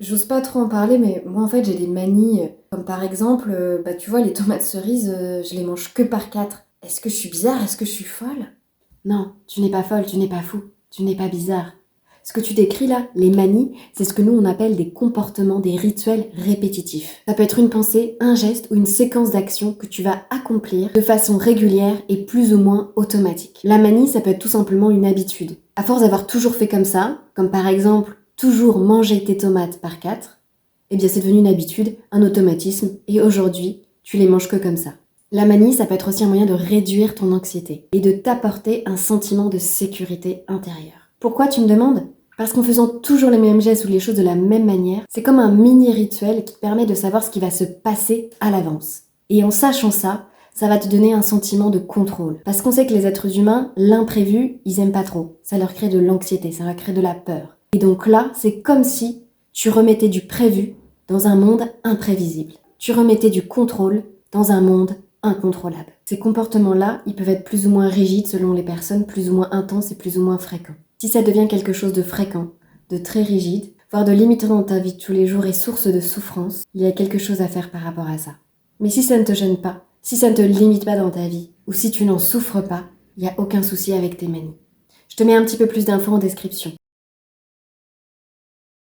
J'ose pas trop en parler, mais moi en fait j'ai des manies, comme par exemple, tu vois les tomates cerises, je les mange que par 4. Est-ce que je suis bizarre? Est-ce que je suis folle? Non, tu n'es pas folle, tu n'es pas fou, tu n'es pas bizarre. Ce que tu décris là, les manies, c'est ce que nous on appelle des comportements, des rituels répétitifs. Ça peut être une pensée, un geste ou une séquence d'actions que tu vas accomplir de façon régulière et plus ou moins automatique. La manie, ça peut être tout simplement une habitude. À force d'avoir toujours fait comme ça, comme par exemple toujours manger tes tomates par 4, eh bien c'est devenu une habitude, un automatisme, et aujourd'hui, tu les manges que comme ça. La manie, ça peut être aussi un moyen de réduire ton anxiété et de t'apporter un sentiment de sécurité intérieure. Pourquoi tu me demandes? Parce qu'en faisant toujours les mêmes gestes ou les choses de la même manière, c'est comme un mini rituel qui te permet de savoir ce qui va se passer à l'avance. Et en sachant ça, ça va te donner un sentiment de contrôle. Parce qu'on sait que les êtres humains, l'imprévu, ils aiment pas trop. Ça leur crée de l'anxiété, ça leur crée de la peur. Et donc là, c'est comme si tu remettais du prévu dans un monde imprévisible. Tu remettais du contrôle dans un monde incontrôlable. Ces comportements-là, ils peuvent être plus ou moins rigides selon les personnes, plus ou moins intenses et plus ou moins fréquents. Si ça devient quelque chose de fréquent, de très rigide, voire de limitant dans ta vie de tous les jours et source de souffrance, il y a quelque chose à faire par rapport à ça. Mais si ça ne te gêne pas, si ça ne te limite pas dans ta vie, ou si tu n'en souffres pas, il n'y a aucun souci avec tes manies. Je te mets un petit peu plus d'infos en description.